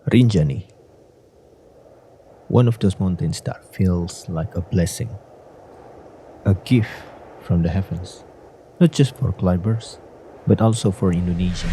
Rinjani, one of those mountains that feels like a blessing, a gift from the heavens, not just for climbers, but also for Indonesia.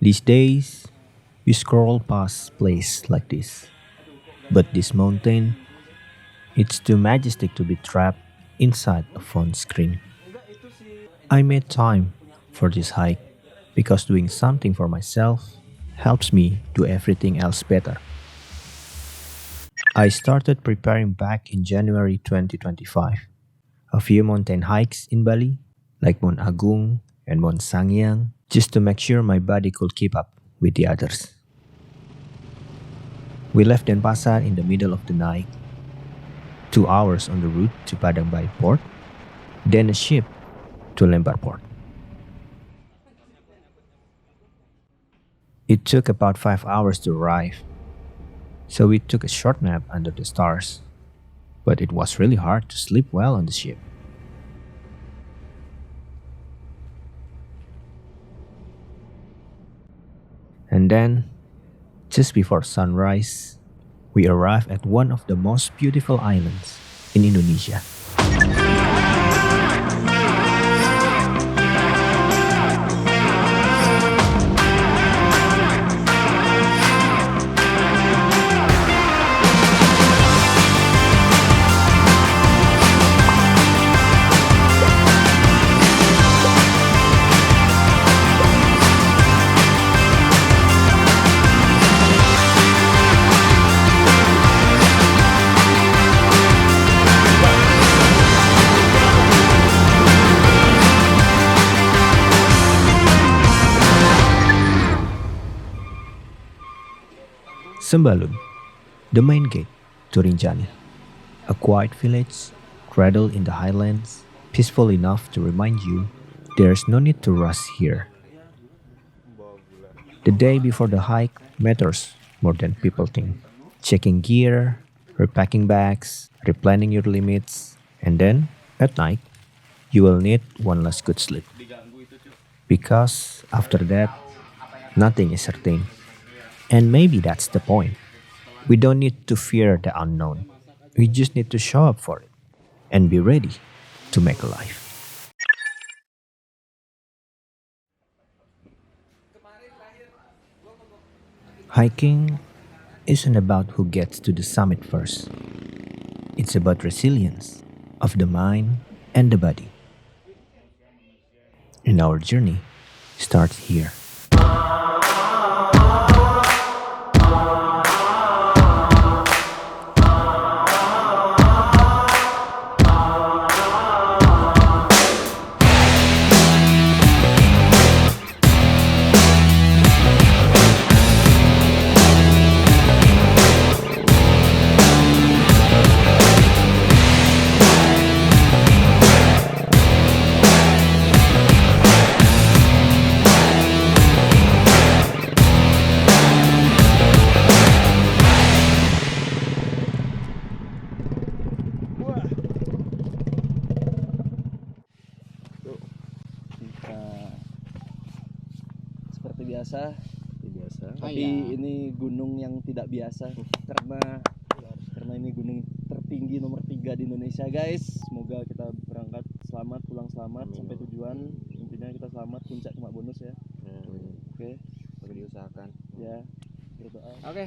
These days, we scroll past places like this, but this mountain, it's too majestic to be trapped inside a phone screen. I made time for this hike because doing something for myself helps me do everything else better. I started preparing back in January 2025. A few mountain hikes in Bali, like Mount Agung and Mount Sangyang, just to make sure my body could keep up with the others. We left Denpasar in the middle of the night, 2 hours on the route to Padang by port, then a ship to Lembar port. It took about 5 hours to arrive, so we took a short nap under the stars, but it was really hard to sleep well on the ship. And then, just before sunrise, we arrived at one of the most beautiful islands in Indonesia. Sembalun, the main gate to Rinjani, a quiet village cradled in the highlands, peaceful enough to remind you there's no need to rush here. The day before the hike matters more than people think. Checking gear, repacking bags, replanning your limits, and then, at night, you will need one last good sleep. Because after that, nothing is certain. And maybe that's the point. We don't need to fear the unknown. We just need to show up for it and be ready to make a life. Hiking isn't about who gets to the summit first. It's about resilience of the mind and the body. And our journey starts here. Seperti biasa, tapi iya. ini gunung yang tidak biasa karena ini gunung tertinggi nomor 3 di Indonesia, guys. Semoga kita berangkat selamat, pulang selamat. Amin. Sampai tujuan. Intinya kita selamat, puncak cuma bonus ya. Oke. Perlu diusahakan. Ya. Berdoa. Oke.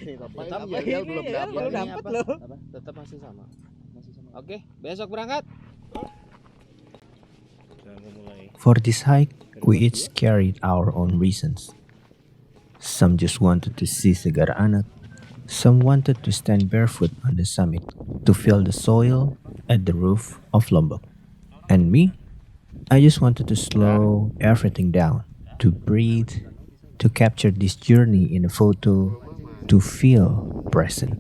Tetap ya, belum dapat loh. Tetap masih sama. Oke, besok berangkat. For this hike, we each carried our own reasons. Some just wanted to see Segara Anak. Some wanted to stand barefoot on the summit to feel the soil at the roof of Lombok. And me, I just wanted to slow everything down, to breathe, to capture this journey in a photo, to feel present.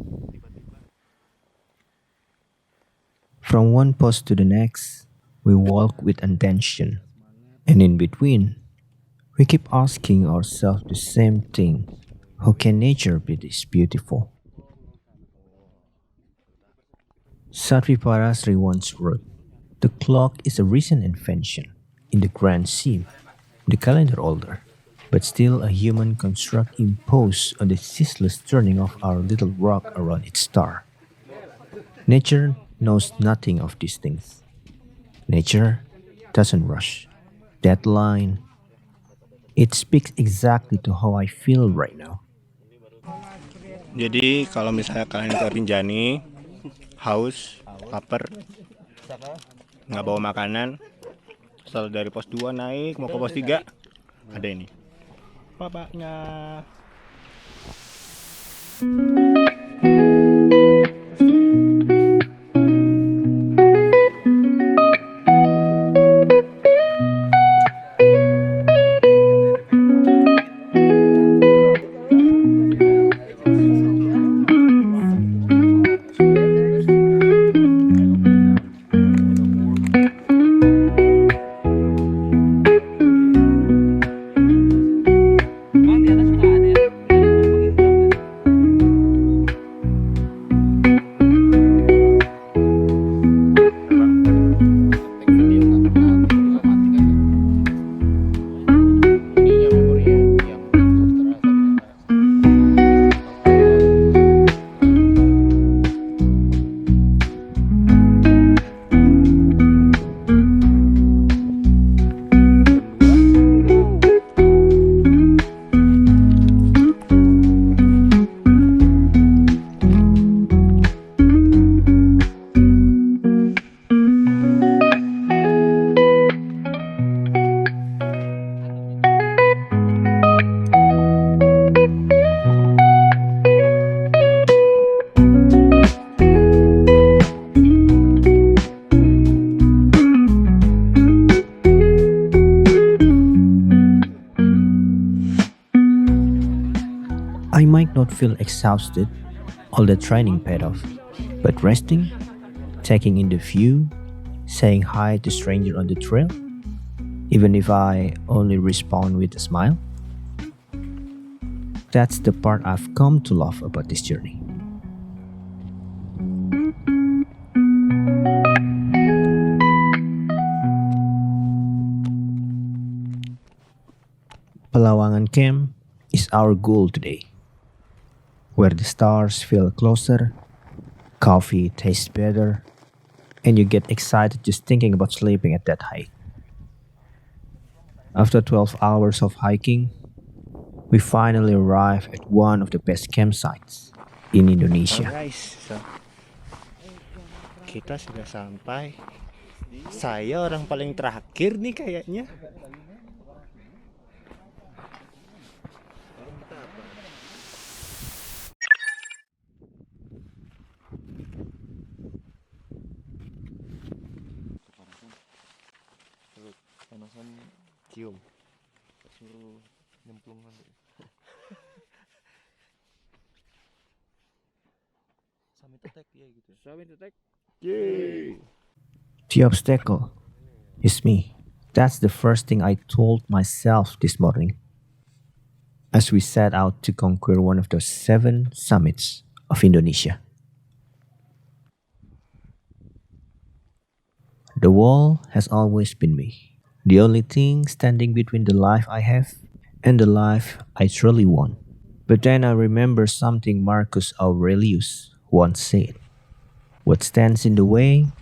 From one post to the next, we walk with intention. And in between, we keep asking ourselves the same thing. How can nature be this beautiful? Satri Parasri once wrote, "The clock is a recent invention in the grand scheme, the calendar older, but still a human construct imposed on the ceaseless turning of our little rock around its star." Nature knows nothing of these things. Nature doesn't rush. That line, it speaks exactly to how I feel right now. Jadi kalau misalnya kalian ke Rinjani, haus, lapar, nggak bawa makanan, setelah dari pos 2 naik mau ke pos 3, ada ini. Bapaknya. I might not feel exhausted, all the training paid off, but resting, taking in the view, saying hi to stranger on the trail, even if I only respond with a smile, that's the part I've come to love about this journey. Pelawangan Camp is our goal today, where the stars feel closer, coffee tastes better, and you get excited just thinking about sleeping at that height. After 12 hours of hiking, we finally arrive at one of the best campsites in Indonesia. Guys, so, kita sudah sampai. Saya orang paling terakhir nih kayaknya. Panasan Cium. suruh nyemplungan. Summit attack ya gitu. Summit attack. Yeay. The obstacle is me. That's the first thing I told myself this morning as we set out to conquer one of those 7 summits of Indonesia. The wall has always been me, the only thing standing between the life I have and the life I truly want. But then I remember something Marcus Aurelius once said: "What stands in the way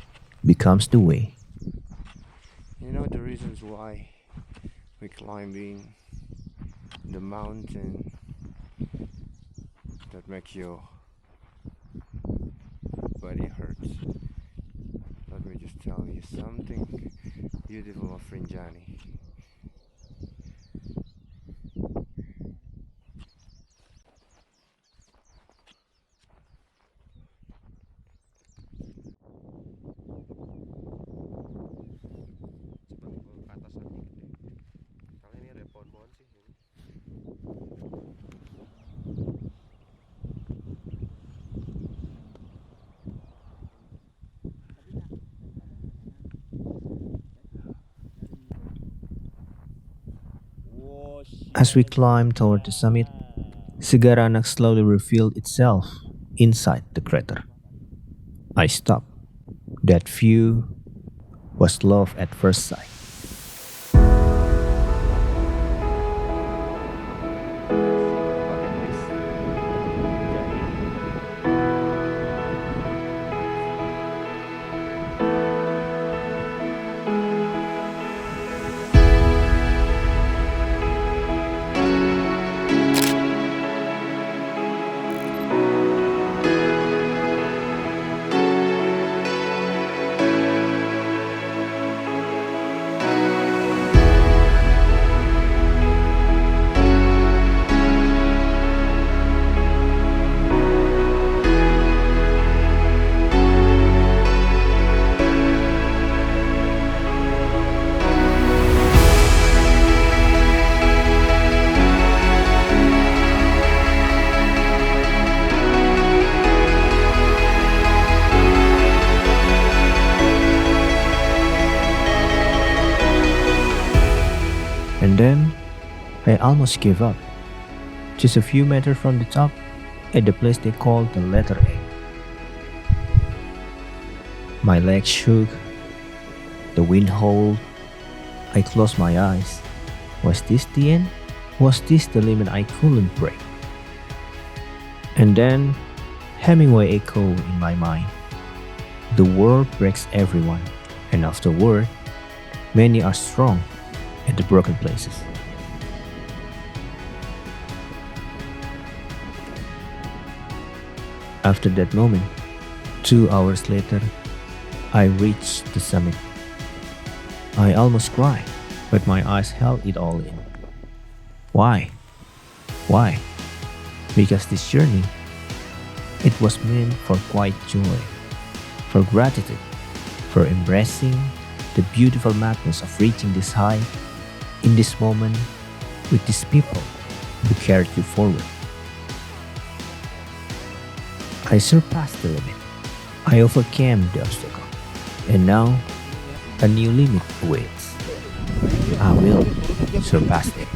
becomes the way." You know the reasons why we climbing the mountain that makes your body hurts. Let me just tell you something beautiful of Rinjani. As we climbed toward the summit, Segaranak slowly revealed itself inside the crater. I stopped. That view was love at first sight. And then I almost gave up. Just a few meters from the top, at the place they call the letter A. My legs shook, the wind howled. I closed my eyes. Was this the end? Was this the limit I couldn't break? And then Hemingway echoed in my mind. The world breaks everyone, and afterward, many are strong at the broken places. After that moment, 2 hours later, I reached the summit. I almost cried, but my eyes held it all in. Why? Why? Because this journey, it was meant for quiet joy, for gratitude, for embracing the beautiful madness of reaching this height in this moment with these people who carried you forward. I surpassed the limit. I overcame the obstacle. And now, a new limit awaits. I will surpass it.